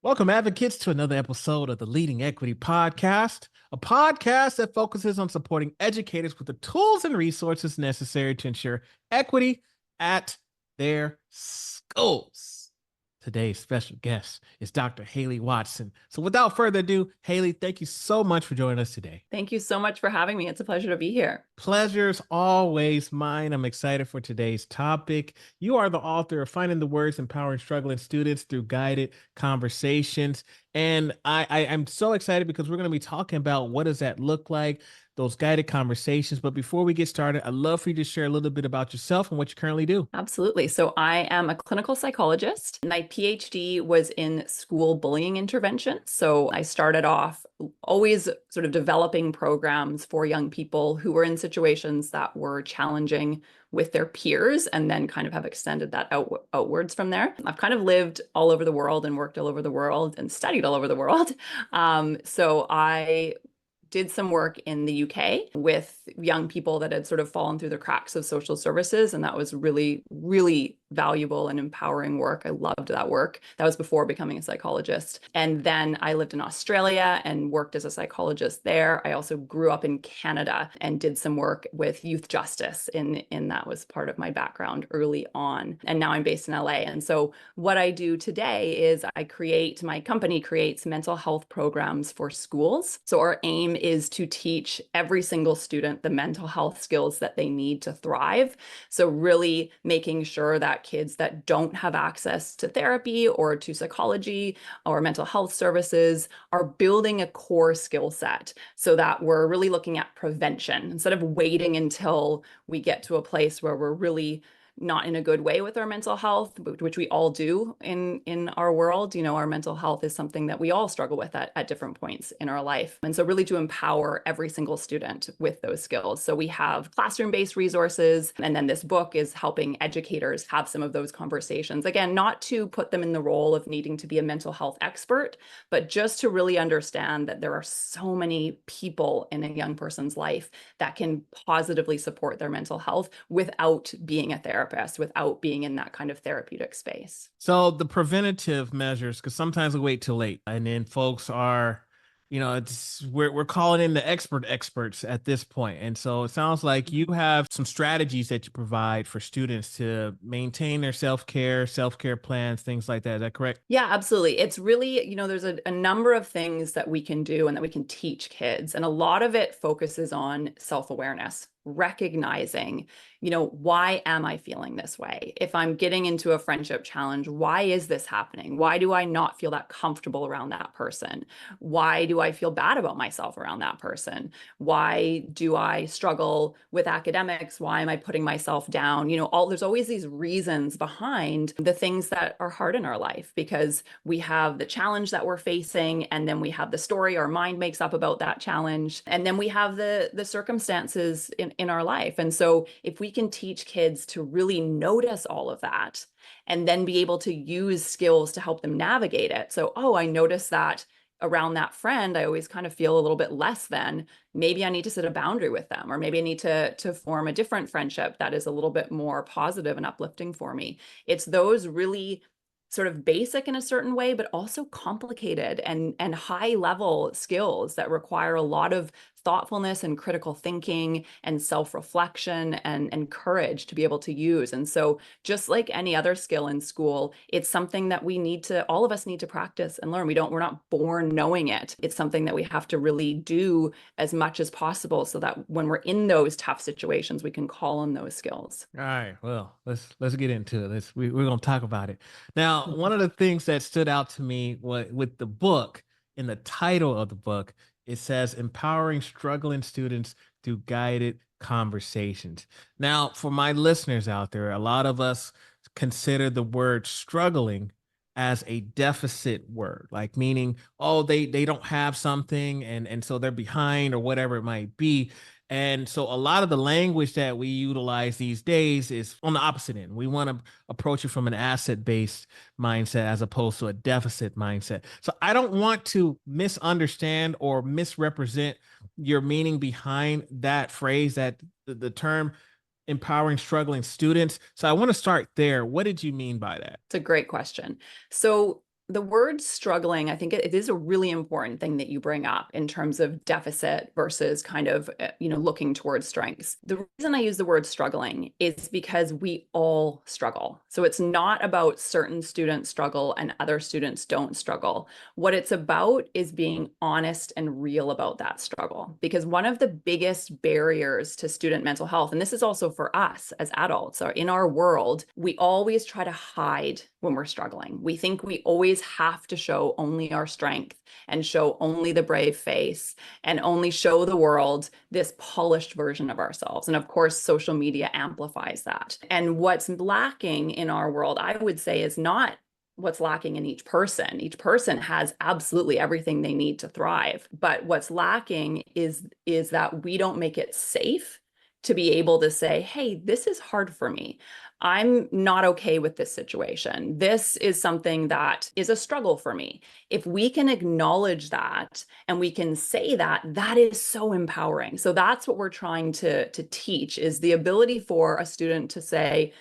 Welcome, advocates, to another episode of the Leading Equity Podcast, a podcast that focuses on supporting educators with the tools and resources necessary to ensure equity at their schools. Today's special guest is Dr. Haley Watson. So without further ado, Haley, thank you so much for joining us today. Thank you so much for having me. It's a pleasure to be here. Pleasure's always mine. I'm excited for today's topic. You are the author of Finding the Words, Empowering Struggling Students Through Guided Conversations. And I'm so excited because we're going to be talking about what does that look like, those guided conversations. But before we get started, I'd love for you to share a little bit about yourself and what you currently do. Absolutely. So I am a clinical psychologist. My PhD was in school bullying intervention. So I started off always sort of developing programs for young people who were in situations that were challenging with their peers, and then kind of have extended that outwards from there. I've kind of lived all over the world and worked all over the world and studied all over the world. So I did some work in the UK with young people that had sort of fallen through the cracks of social services. And that was really, really valuable and empowering work. I loved that work. That was before becoming a psychologist. And then I lived in Australia and worked as a psychologist there. I also grew up in Canada and did some work with youth justice, and that was part of my background early on. And now I'm based in LA. And so what I do today is my company creates mental health programs for schools. So our aim is to teach every single student the mental health skills that they need to thrive. So really making sure that kids that don't have access to therapy or to psychology or mental health services are building a core skill set, so that we're really looking at prevention instead of waiting until we get to a place where we're really not in a good way with our mental health, which we all do in our world. You know, our mental health is something that we all struggle with at different points in our life. And so really to empower every single student with those skills. So we have classroom-based resources, and then this book is helping educators have some of those conversations. Again, not to put them in the role of needing to be a mental health expert, but just to really understand that there are so many people in a young person's life that can positively support their mental health without being a therapist, without being in that kind of therapeutic space. So the preventative measures, because sometimes we wait till late, and then folks are, we're calling in the experts at this point. And so it sounds like you have some strategies that you provide for students to maintain their self-care plans, things like that. Is that correct? Yeah, absolutely. It's really, there's a number of things that we can do and that we can teach kids. And a lot of it focuses on self-awareness, recognizing, why am I feeling this way? If I'm getting into a friendship challenge, why is this happening? Why do I not feel that comfortable around that person? Why do I feel bad about myself around that person? Why do I struggle with academics? Why am I putting myself down? There's always these reasons behind the things that are hard in our life, because we have the challenge that we're facing, and then we have the story our mind makes up about that challenge, and then we have the circumstances in our life. And so if we can teach kids to really notice all of that and then be able to use skills to help them navigate it. So, I noticed that around that friend, I always kind of feel a little bit less than. Maybe I need to set a boundary with them, or maybe I need to form a different friendship that is a little bit more positive and uplifting for me. It's those really sort of basic in a certain way, but also complicated and high level skills that require a lot of thoughtfulness and critical thinking and self-reflection and courage to be able to use. And so just like any other skill in school, it's something that all of us need to practice and learn. We're not born knowing it. It's something that we have to really do as much as possible, so that when we're in those tough situations, we can call on those skills. All right. Well, let's get into it. We're going to talk about it. Now, one of the things that stood out to me with the book, in the title of the book, it says empowering struggling students through guided conversations. Now, for my listeners out there, a lot of us consider the word struggling as a deficit word, like meaning, they don't have something, and so they're behind or whatever it might be. And so a lot of the language that we utilize these days is on the opposite end. We want to approach it from an asset-based mindset as opposed to a deficit mindset. So I don't want to misunderstand or misrepresent your meaning behind that phrase, that the term empowering struggling students. So I want to start there. What did you mean by that? It's a great question. So the word struggling, I think it is a really important thing that you bring up in terms of deficit versus kind of, looking towards strengths. The reason I use the word struggling is because we all struggle. So it's not about certain students struggle and other students don't struggle. What it's about is being honest and real about that struggle. Because one of the biggest barriers to student mental health, and this is also for us as adults, or in our world, we always try to hide when we're struggling. We think we always have to show only our strength and show only the brave face and only show the world this polished version of ourselves. And of course, social media amplifies that. And what's lacking in our world, I would say, is not what's lacking in each person. Each person has absolutely everything they need to thrive. But what's lacking is that we don't make it safe to be able to say, hey, this is hard for me. I'm not okay with this situation. This is something that is a struggle for me. If we can acknowledge that and we can say that, that is so empowering. So that's what we're trying to teach, is the ability for a student to say,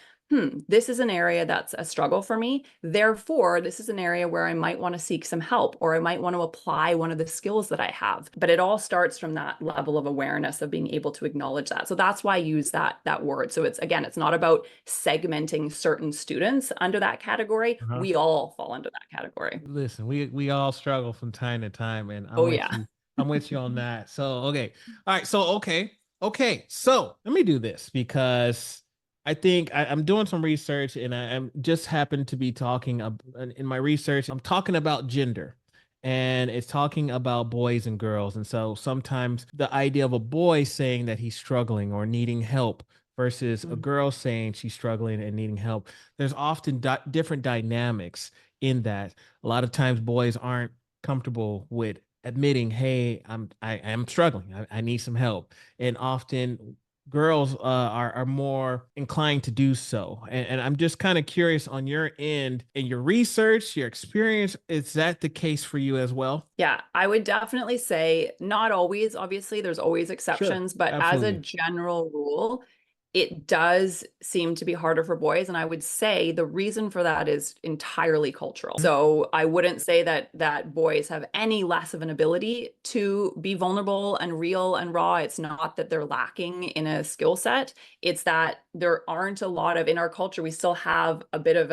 this is an area that's a struggle for me. Therefore, this is an area where I might want to seek some help, or I might want to apply one of the skills that I have. But it all starts from that level of awareness of being able to acknowledge that. So that's why I use that word. So it's not about segmenting certain students under that category. Uh-huh. We all fall under that category. Listen, we all struggle from time to time, and I'm Oh with yeah. you. I'm with you on that. So okay, all right. So okay. So let me do this because I think I'm doing some research, and I'm just happened to be talking in my research. I'm talking about gender, and it's talking about boys and girls. And so sometimes the idea of a boy saying that he's struggling or needing help versus a girl saying she's struggling and needing help, there's often different dynamics in that. A lot of times boys aren't comfortable with admitting, hey, I am struggling, I need some help. And often girls are more inclined to do so. And I'm just kind of curious, on your end, in your research, your experience, is that the case for you as well? Yeah, I would definitely say not always. Obviously, there's always Sure, exceptions, but as a absolutely. general rule, it does seem to be harder for boys. And I would say the reason for that is entirely cultural. Mhm. So I wouldn't say that boys have any less of an ability to be vulnerable and real and raw. It's not that they're lacking in a skill set. It's that there aren't a lot of, in our culture, we still have a bit of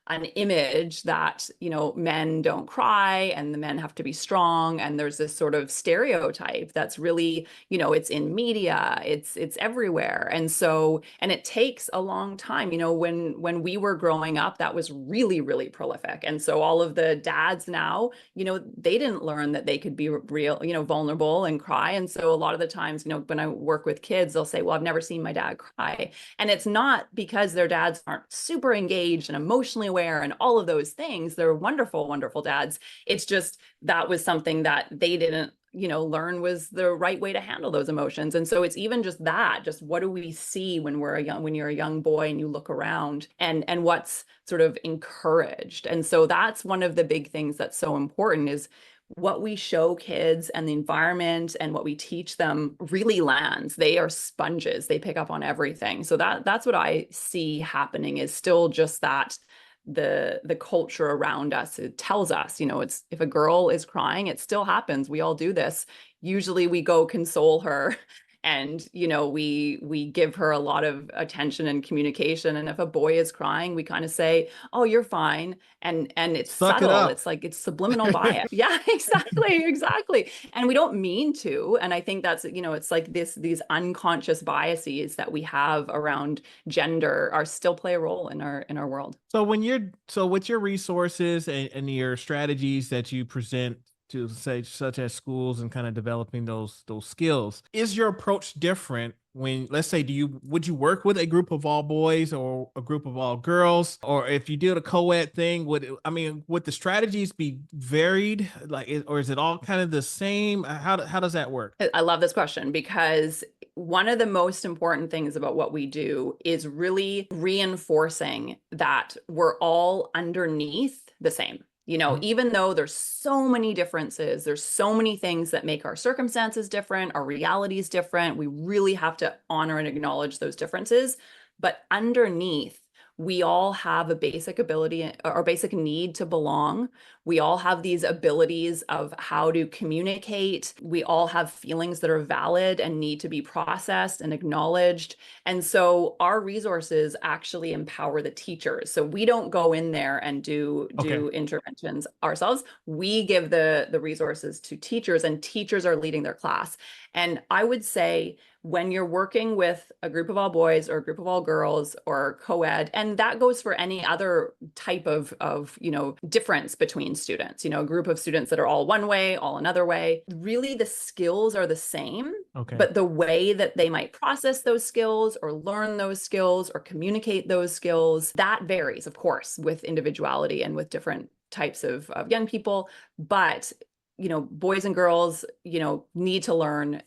an image that, men don't cry and the men have to be strong. And there's this sort of stereotype that's really, it's in media, it's everywhere. And so, and it takes a long time. When we were growing up, that was really, really prolific. And so all of the dads now, they didn't learn that they could be real, vulnerable and cry. And so a lot of the times, when I work with kids, they'll say, well, I've never seen my dad cry. And it's not because their dads aren't super engaged and emotionally aware and all of those things. They're wonderful, wonderful dads. It's just that was something that they didn't learn was the right way to handle those emotions. And so it's even just that, just what do we see when you're a young boy and you look around, and what's sort of encouraged. And so that's one of the big things that's so important, is what we show kids and the environment and what we teach them really lands. They are sponges. They pick up on everything. So that's what I see happening, is still just that the culture around us, it tells us, it's, if a girl is crying, it still happens. We all do this. Usually we go console her, and we give her a lot of attention and communication. And if a boy is crying, we kind of say, oh, you're fine. And it's Suck it subtle. up. It's like, it's subliminal bias. Yeah, exactly. And we don't mean to. And I think that's, it's like these unconscious biases that we have around gender are still play a role in our world. So with your resources and your strategies that you present to, say, such as schools and kind of developing those skills, is your approach different when, let's say, would you work with a group of all boys or a group of all girls? Or if you did a co-ed thing, would the strategies be varied, or is it all kind of the same? How does that work? I love this question, because one of the most important things about what we do is really reinforcing that we're all underneath the same. Mhm. Even though there's so many differences, there's so many things that make our circumstances different, our realities different. We really have to honor and acknowledge those differences. But underneath, we all have a basic ability or basic need to belong. We all have these abilities of how to communicate. We all have feelings that are valid and need to be processed and acknowledged. And so our resources actually empower the teachers. So we don't go in there and do Okay. interventions ourselves. We give the resources to teachers, and teachers are leading their class. And I would say when you're working with a group of all boys or a group of all girls or co-ed, and that goes for any other type of difference between students, a group of students that are all one way, all another way, really the skills are the same, Okay. but the way that they might process those skills or learn those skills or communicate those skills, that varies, of course, with individuality and with different types of young people. But boys and girls, need to learn,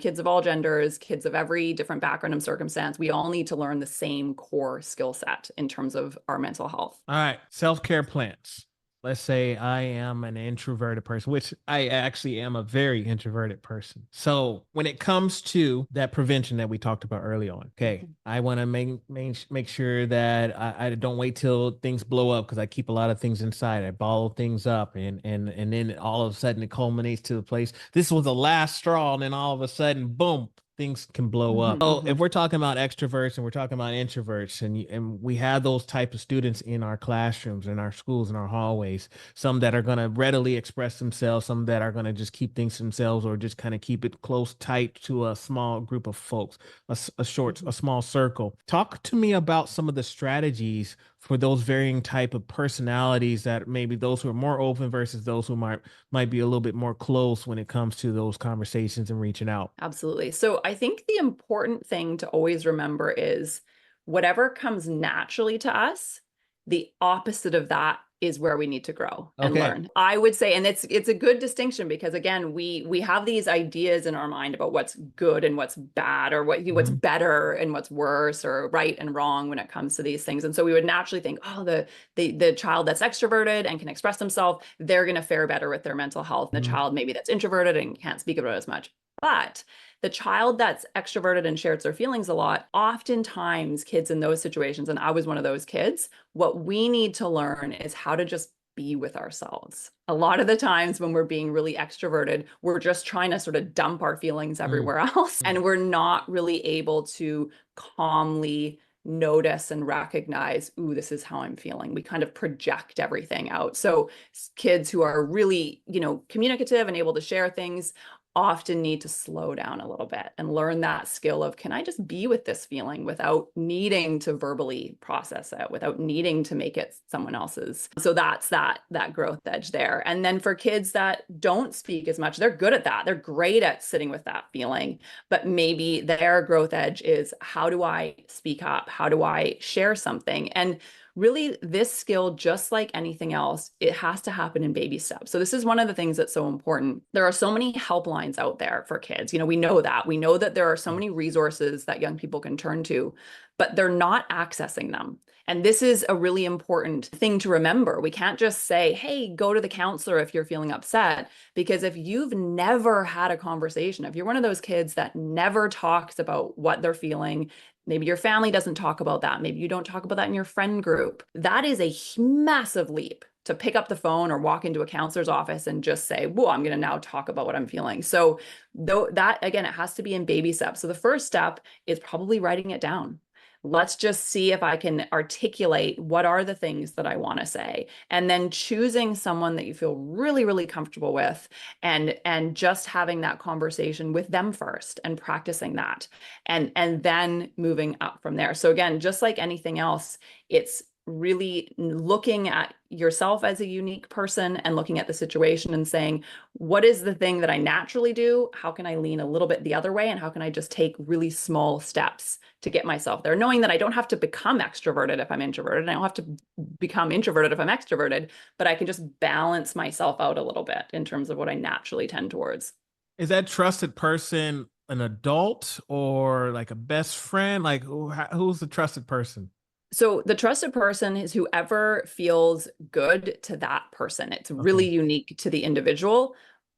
kids of all genders, kids of every different background and circumstance, we all need to learn the same core skill set in terms of our mental health. All right. Self-care plans. Let's say I am an introverted person, which I actually am a very introverted person. So when it comes to that prevention that we talked about early on, okay, I want to make sure that I don't wait till things blow up, because I keep a lot of things inside. I bottle things up, and then all of a sudden it culminates to the place. This was the last straw, and then all of a sudden, boom, things can blow up. So if we're talking about extroverts and we're talking about introverts, and we have those type of students in our classrooms, in our schools, in our hallways, some that are going to readily express themselves, some that are going to just keep things to themselves, or just kind of keep it close, tight to a small group of folks, a small circle. Talk to me about some of the strategies for those varying type of personalities, that maybe those who are more open versus those who might be a little bit more close when it comes to those conversations and reaching out. Absolutely. So I think the important thing to always remember is whatever comes naturally to us, the opposite of that is where we need to grow and Okay. learn. I would say, and it's a good distinction, because again, we have these ideas in our mind about what's good and what's bad, or what's Mhm. better and what's worse, or right and wrong when it comes to these things. And so we would naturally think, oh, the child that's extroverted and can express themselves, they're going to fare better with their mental health. And the Mhm. child maybe that's introverted and can't speak about it as much. But the child that's extroverted and shares their feelings a lot, oftentimes kids in those situations, and I was one of those kids, what we need to learn is how to just be with ourselves. A lot of the times when we're being really extroverted, we're just trying to sort of dump our feelings Mm. everywhere else. Mm. And we're not really able to calmly notice and recognize, ooh, this is how I'm feeling. We kind of project everything out. So kids who are really, communicative and able to share things often need to slow down a little bit and learn that skill of, can I just be with this feeling without needing to verbally process it, without needing to make it someone else's. So that's that growth edge there. And then for kids that don't speak as much, they're good at that. They're great at sitting with that feeling, but maybe their growth edge is, how do I speak up? How do I share something? And really, this skill, just like anything else, it has to happen in baby steps. So this is one of the things that's so important. There are so many helplines out there for kids. We know that. We know that there are so many resources that young people can turn to, but they're not accessing them. And this is a really important thing to remember. We can't just say, hey, go to the counselor if you're feeling upset, because if you've never had a conversation, if you're one of those kids that never talks about what they're feeling, maybe your family doesn't talk about that, maybe you don't talk about that in your friend group, that is a massive leap to pick up the phone or walk into a counselor's office and just say, whoa, I'm going to now talk about what I'm feeling. So though that, again, it has to be in baby steps. So the first step is probably writing it down. Let's just see if I can articulate what are the things that I want to say, and then choosing someone that you feel really, really comfortable with, and just having that conversation with them first and practicing that, and then moving up from there. So again, just like anything else, it's really looking at yourself as a unique person and looking at the situation and saying, what is the thing that I naturally do? How can I lean a little bit the other way? And how can I just take really small steps to get myself there? Knowing that I don't have to become extroverted if I'm introverted, and I don't have to become introverted if I'm extroverted, but I can just balance myself out a little bit in terms of what I naturally tend towards. Is that trusted person an adult or like a best friend? Like who's the trusted person? So the trusted person is whoever feels good to that person. It's really Okay. unique to the individual,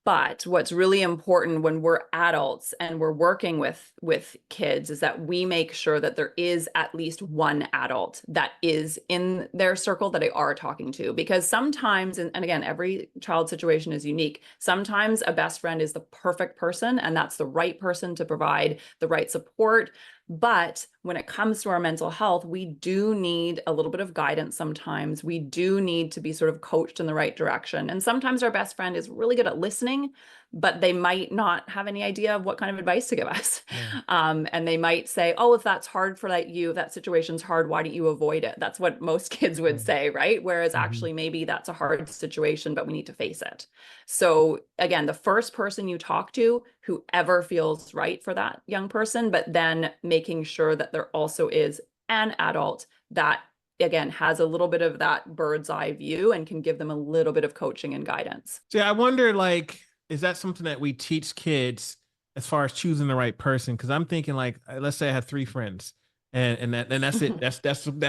But what's really important when we're adults and we're working with kids is that we make sure that there is at least one adult that is in their circle that they are talking to. Because sometimes, and again, every child situation is unique. Sometimes a best friend is the perfect person, and that's the right person to provide the right support. But when it comes to our mental health, we do need a little bit of guidance sometimes. We do need to be sort of coached in the right direction. And sometimes our best friend is really good at listening, but they might not have any idea of what kind of advice to give us. Yeah. And they might say, oh, if that's hard for you, if that situation's hard, why don't you avoid it? That's what most kids would Right. say, right? Whereas Mhm. actually, maybe that's a hard situation, but we need to face it. So again, the first person you talk to, whoever feels right for that young person, but then making sure that there also is an adult that, again, has a little bit of that bird's eye view and can give them a little bit of coaching and guidance. So I wonder, like, is that something that we teach kids as far as choosing the right person? Because I'm thinking, like, let's say I have three friends, and that's it. That's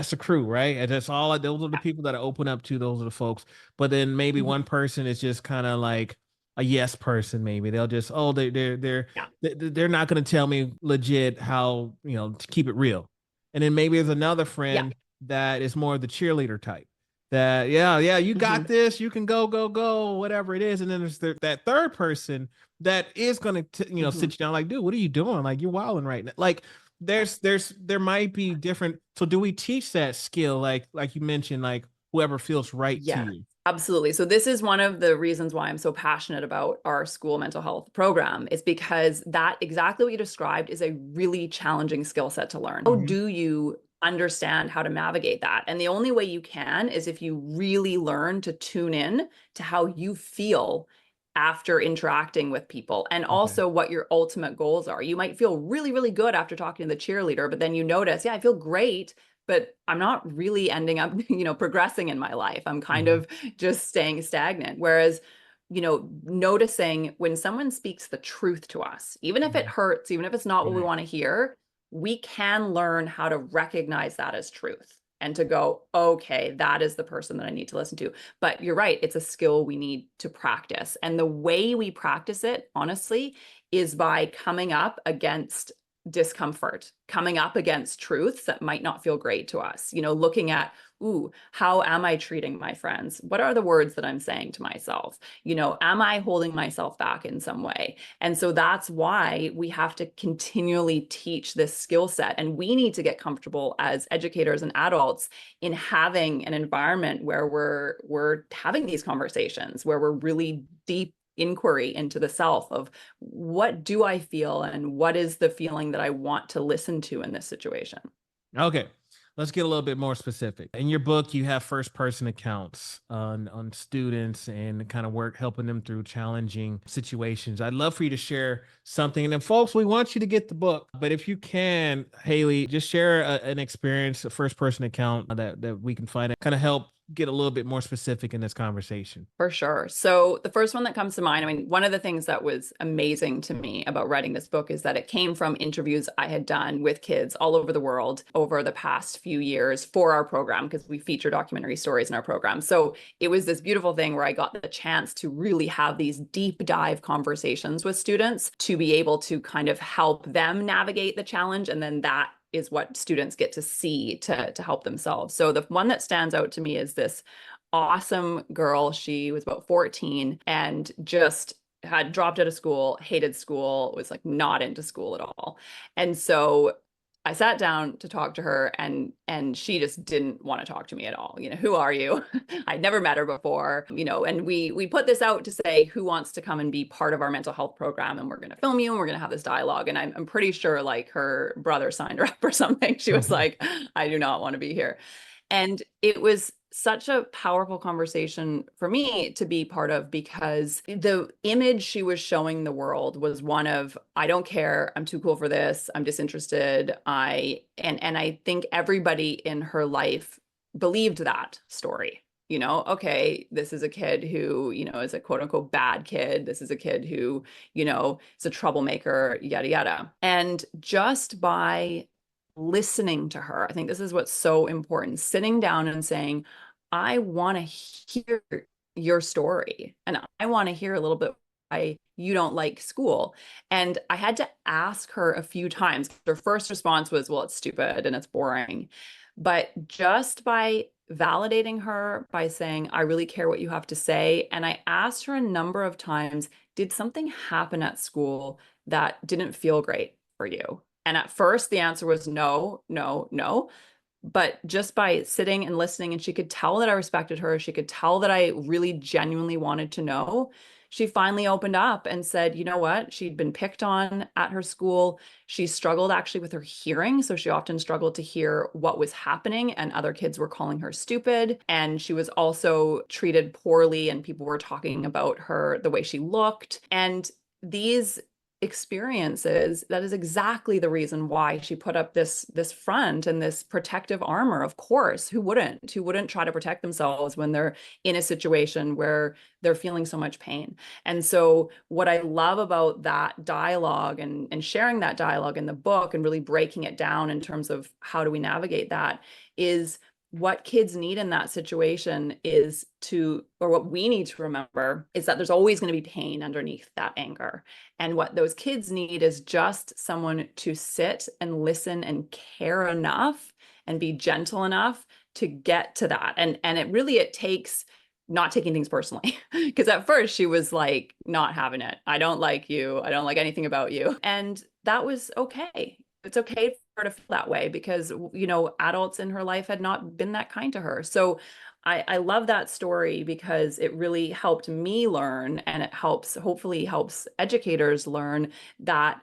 the crew, right? And that's all. Those are the Yeah. people that I open up to. Those are the folks. But then maybe Mhm. one person is just kind of like a yes person. Maybe they'll just, oh, Yeah. they're not going to tell me legit how, to keep it real. And then maybe there's another Yeah. friend that is more of the cheerleader type, that yeah, you got Mhm. this, you can go, whatever it is. And then there's that third person that is going to Mhm. sit you down, like, dude, what are you doing? Like, you're wilding right now. Like, Yeah. there might be different. So do we teach that skill, like you mentioned, like whoever feels right to Yeah, you? absolutely. So this is one of the reasons why I'm so passionate about our school mental health program, is because that exactly what you described is a really challenging skill set to learn. How Mhm. do you understand how to navigate that? And the only way you can is if you really learn to tune in to how you feel after interacting with people, and Okay. also what your ultimate goals are. You might feel really, really good after talking to the cheerleader, but then you notice, yeah, I feel great, but I'm not really ending up, progressing in my life. I'm kind Mhm. of just staying stagnant. Whereas, noticing when someone speaks the truth to us, even if it Mhm. hurts, even if it's not what we Right. want to hear, we can learn how to recognize that as truth and to go, okay, that is the person that I need to listen to. But you're right, it's a skill we need to practice. And the way we practice it, honestly, is by coming up against discomfort, coming up against truths that might not feel great to us, looking at, ooh, how am I treating my friends? What are the words that I'm saying to myself? Am I holding myself back in some way? And so that's why we have to continually teach this skill set. And we need to get comfortable as educators and adults in having an environment where we're having these conversations, where we're really deep inquiry into the self of what do I feel and what is the feeling that I want to listen to in this situation. Okay. Let's get a little bit more specific. In your book, you have first person accounts on students and kind of work helping them through challenging situations. I'd love for you to share something. And then, folks, we want you to get the book. But if you can, Haley, just share an experience, a first person account that we can find, kind of help get a little bit more specific in this conversation. For sure. So the first one that comes to mind, I mean, one of the things that was amazing to me about writing this book is that it came from interviews I had done with kids all over the world over the past few years for our program, because we feature documentary stories in our program. So it was this beautiful thing where I got the chance to really have these deep dive conversations with students to be able to kind of help them navigate the challenge. And then that is what students get to see to help themselves. So the one that stands out to me is this awesome girl. She was about 14 and just had dropped out of school, hated school, was like not into school at all. And so I sat down to talk to her, and she just didn't want to talk to me at all. Who are you? I'd never met her before, and we put this out to say who wants to come and be part of our mental health program, and we're going to film you and we're going to have this dialogue. And I'm pretty sure like her brother signed her up or something. She was like, I do not want to be here. And it was such a powerful conversation for me to be part of, because the image she was showing the world was one of, I don't care, I'm too cool for this, I'm disinterested. And I think everybody in her life believed that story. Okay, this is a kid who, is a quote unquote bad kid. This is a kid who, is a troublemaker, yada, yada. And just by listening to her. I think this is what's so important. Sitting down and saying, I want to hear your story, and I want to hear a little bit you don't like school. And I had to ask her a few times. Her first response was, well, it's stupid and it's boring. But just by validating her, by saying, I really care what you have to say. And I asked her a number of times, did something happen at school that didn't feel great for you? And at first, the answer was no, no, no. But just by sitting and listening, and she could tell that I respected her, she could tell that I really genuinely wanted to know. She finally opened up and said, you know what? She'd been picked on at her school. She struggled actually with her hearing. So she often struggled to hear what was happening, and other kids were calling her stupid. And she was also treated poorly, and people were talking about her, the way she looked. And these experiences, that is exactly the reason why she put up this front and this protective armor. Of course, who wouldn't try to protect themselves when they're in a situation where they're feeling so much pain? And so what I love about that dialogue, and sharing that dialogue in the book and really breaking it down in terms of how do we navigate that, is what kids need in that situation is to, or what we need to remember, is that there's always going to be pain underneath that anger. And what those kids need is just someone to sit and listen and care enough and be gentle enough to get to that. And it takes not taking things personally. Because at first she was like not having it. I don't like you. I don't like anything about you. And that was okay. It's okay for her to feel that way, because, adults in her life had not been that kind to her. So I love that story because it really helped me learn, and it hopefully helps educators learn that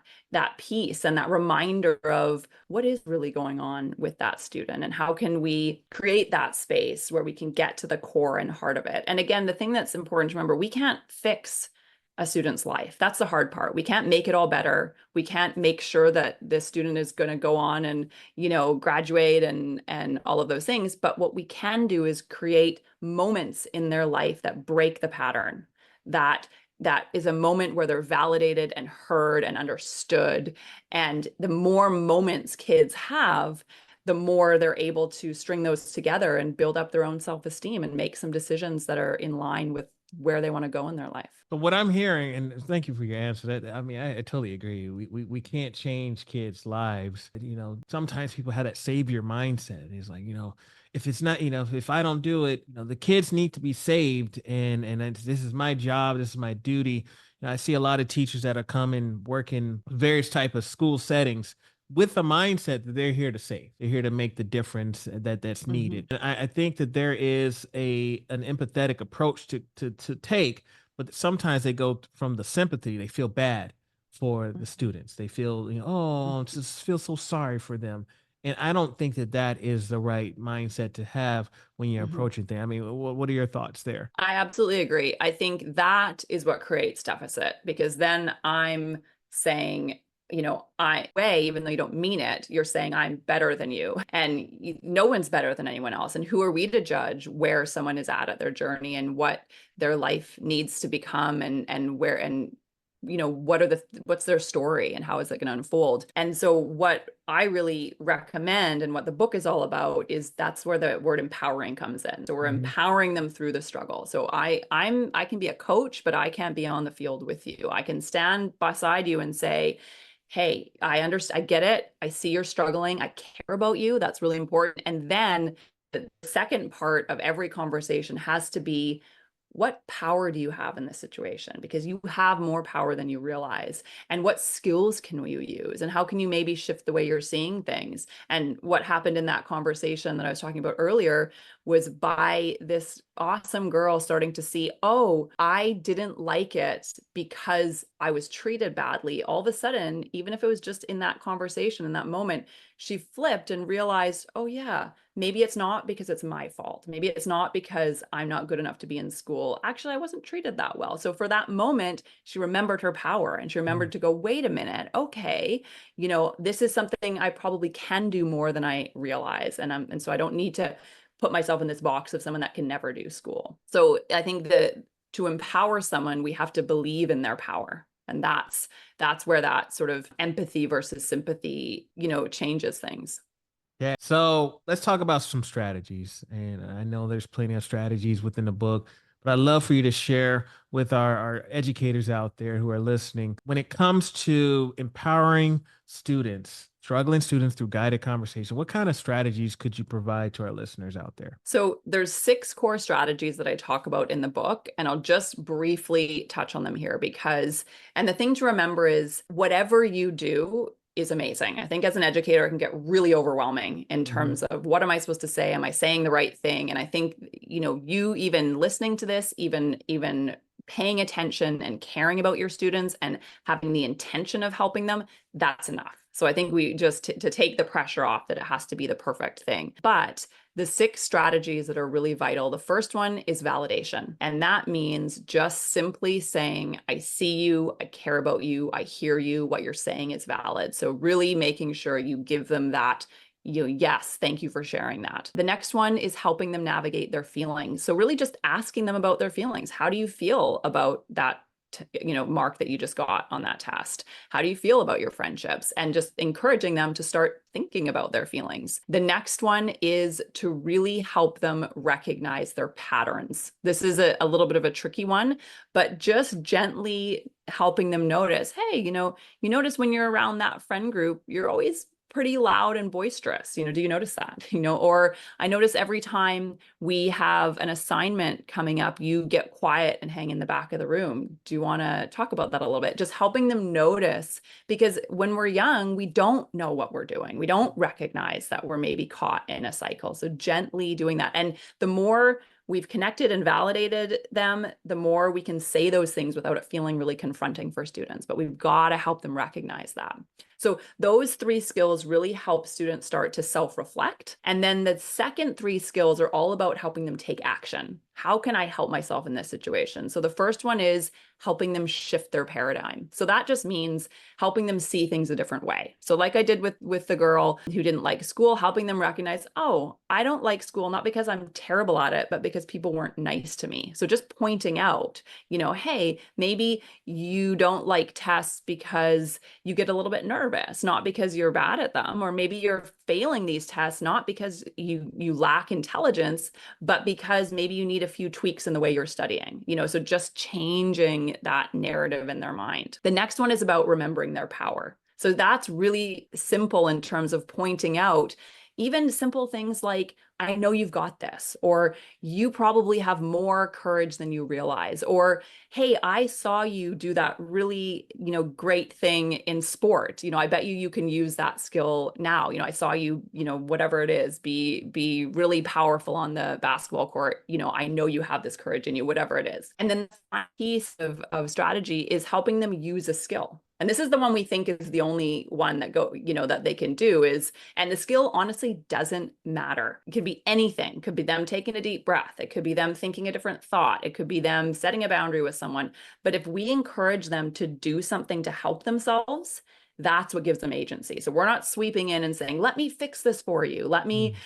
piece and that reminder of what is really going on with that student, and how can we create that space where we can get to the core and heart of it. And again, the thing that's important to remember, we can't fix a student's life. That's the hard part. We can't make it all better. We can't make sure that this student is going to go on and, graduate and all of those things. But what we can do is create moments in their life that break the pattern. That is a moment where they're validated and heard and understood. And the more moments kids have, the more they're able to string those together and build up their own self-esteem and make some decisions that are in line with where they want to go in their life. So what I'm hearing, and thank you for your answer. That I mean, I totally agree. We can't change kids' lives. Sometimes people have that savior mindset. It's like, if it's not, if I don't do it, the kids need to be saved, and this is my job. This is my duty. I see a lot of teachers that are coming, working various type of school settings with the mindset that they're here to save. They're here to make the difference that's needed. And I think that there is an empathetic approach to take, but sometimes they go from the sympathy. They feel bad for the students. They feel, oh, just feel so sorry for them. And I don't think that is the right mindset to have when you're approaching things. I mean, what are your thoughts there? I absolutely agree. I think that is what creates deficit, because then I'm saying, even though you don't mean it, you're saying I'm better than you, and no one's better than anyone else. And who are we to judge where someone is at their journey and what their life needs to become, and where, and what's their story and how is it going to unfold? And so what I really recommend, and what the book is all about, is that's where the word empowering comes in. So we're empowering them through the struggle. So I can be a coach, but I can't be on the field with you. I can stand beside you and say, hey, I understand, I get it. I see you're struggling. I care about you. That's really important. And then the second part of every conversation has to be, what power do you have in this situation? Because you have more power than you realize. And what skills can you use? And how can you maybe shift the way you're seeing things? And what happened in that conversation that I was talking about earlier was, by this awesome girl starting to see, oh, I didn't like it because I was treated badly. All of a sudden, even if it was just in that conversation, in that moment, she flipped and realized, oh yeah, maybe it's not because it's my fault. Maybe it's not because I'm not good enough to be in school. Actually, I wasn't treated that well. So for that moment, she remembered her power, and she remembered to go, wait a minute, okay, this is something I probably can do more than I realize. And so I don't need to put myself in this box of someone that can never do school. So I think that to empower someone, we have to believe in their power. And that's where that sort of empathy versus sympathy, changes things. Yeah. So let's talk about some strategies. And I know there's plenty of strategies within the book, But I'd love for you to share with our educators out there who are listening when it comes to empowering students, struggling students through guided conversation. What kind of strategies could you provide to our listeners out there? So there's 6 core strategies that I talk about in the book, and I'll just briefly touch on them here because, and the thing to remember is whatever you do is amazing. I think as an educator, it can get really overwhelming in Mhm. terms of what am I supposed to say? Am I saying the right thing? And I think, you even listening to this, even paying attention and caring about your students and having the intention of helping them, that's enough. So I think we just to take the pressure off that it has to be the perfect thing. But the 6 strategies that are really vital. The first one is validation. And that means just simply saying, I see you, I care about you, I hear you, what you're saying is valid. So really making sure you give them that, yes, thank you for sharing that. The next one is helping them navigate their feelings. So really just asking them about their feelings. How do you feel about that mark that you just got on that test? How do you feel about your friendships? And just encouraging them to start thinking about their feelings. The next one is to really help them recognize their patterns. This is a little bit of a tricky one, but just gently helping them notice, hey, you notice when you're around that friend group, you're always pretty loud and boisterous. Do you notice that? Or I notice every time we have an assignment coming up, you get quiet and hang in the back of the room. Do you want to talk about that a little bit? Just helping them notice, because when we're young, we don't know what we're doing. We don't recognize that we're maybe caught in a cycle. So gently doing that. And the more we've connected and validated them, the more we can say those things without it feeling really confronting for students. But we've got to help them recognize that. So those 3 skills really help students start to self-reflect. And then the second 3 skills are all about helping them take action. How can I help myself in this situation? So the first one is helping them shift their paradigm. So that just means helping them see things a different way. So like I did with the girl who didn't like school, helping them recognize, oh, I don't like school, not because I'm terrible at it, but because people weren't nice to me. So just pointing out, hey, maybe you don't like tests because you get a little bit nervous, not because you're bad at them, or maybe you're failing these tests not because you lack intelligence, but because maybe you need a few tweaks in the way you're studying. So just changing that narrative in their mind. The next one is about remembering their power. So that's really simple in terms of pointing out even simple things like, I know you've got this, or you probably have more courage than you realize, or, hey, I saw you do that really, great thing in sport. I bet you can use that skill now. I saw you, whatever it is, be really powerful on the basketball court. I know you have this courage in you, whatever it is. And then the piece of strategy is helping them use a skill. And this is the one we think is the only one that they can do is, and the skill honestly doesn't matter. It could be anything. It could be them taking a deep breath. It could be them thinking a different thought. It could be them setting a boundary with someone. But if we encourage them to do something to help themselves, that's what gives them agency. So we're not sweeping in and saying, let me fix this for you. Let me,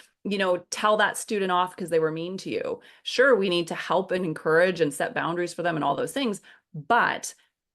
tell that student off because they were mean to you. Sure, we need to help and encourage and set boundaries for them and all those things, but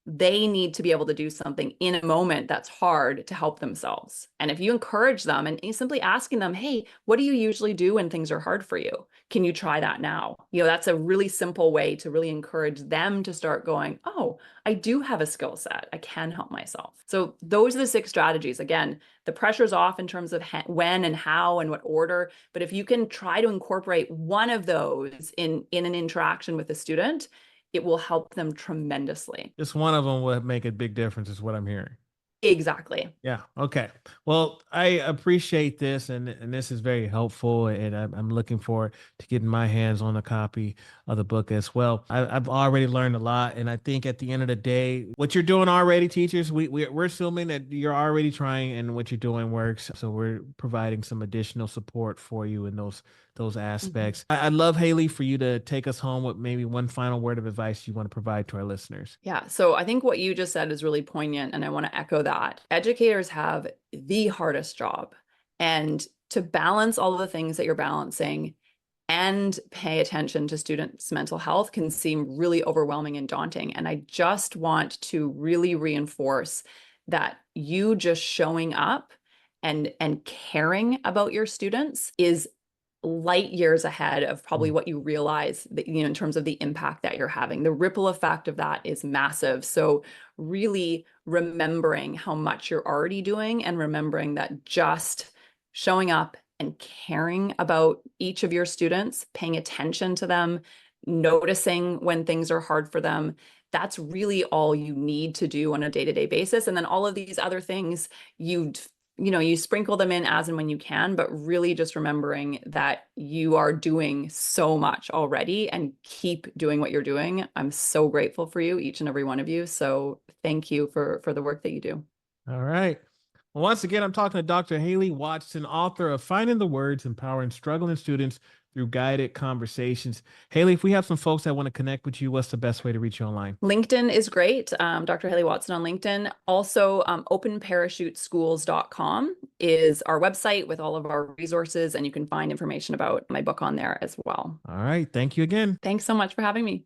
they need to be able to do something in a moment that's hard to help themselves. And if you encourage them and simply asking them, hey, what do you usually do when things are hard for you? Can you try that now? That's a really simple way to really encourage them to start going, oh, I do have a skill set. I can help myself. So those are the 6 strategies. Again, the pressure's off in terms of when and how and what order. But if you can try to incorporate one of those in an interaction with a student, it will help them tremendously. Just one of them would make a big difference, is what I'm hearing. Exactly. Yeah. Okay. Well, I appreciate this, and this is very helpful, and I'm looking forward to getting my hands on a copy of the book as well. I've already learned a lot, and I think at the end of the day, what you're doing already, teachers, we're assuming that you're already trying, and what you're doing works. So we're providing some additional support for you in those Mhm. aspects. I'd love, Haley, for you to take us home with maybe one final word of advice you want to provide to our listeners. Yeah. So I think what you just said is really poignant, and I want to echo that. Educators have the hardest job. And to balance all of the things that you're balancing and pay attention to students' mental health can seem really overwhelming and daunting. And I just want to really reinforce that you just showing up and caring about your students is light years ahead of probably Mm. what you realize that, in terms of the impact that you're having. The ripple effect of that is massive. So really remembering how much you're already doing and remembering that just showing up and caring about each of your students, paying attention to them, noticing when things are hard for them, that's really all you need to do on a day-to-day basis. And then all of these other things, you sprinkle them in as and when you can, but really just remembering that you are doing so much already and keep doing what you're doing. I'm so grateful for you, each and every one of you. So thank you for the work that you do. All right. Well, once again, I'm talking to Dr. Haley Watson, author of Finding the Words, Empowering Struggling Students Through Guided Conversations. Haley, if we have some folks that want to connect with you, what's the best way to reach you online? LinkedIn is great. Dr. Haley Watson on LinkedIn. Also, openparachutschools.com is our website with all of our resources, and you can find information about my book on there as well. All right. Thank you again. Thanks so much for having me.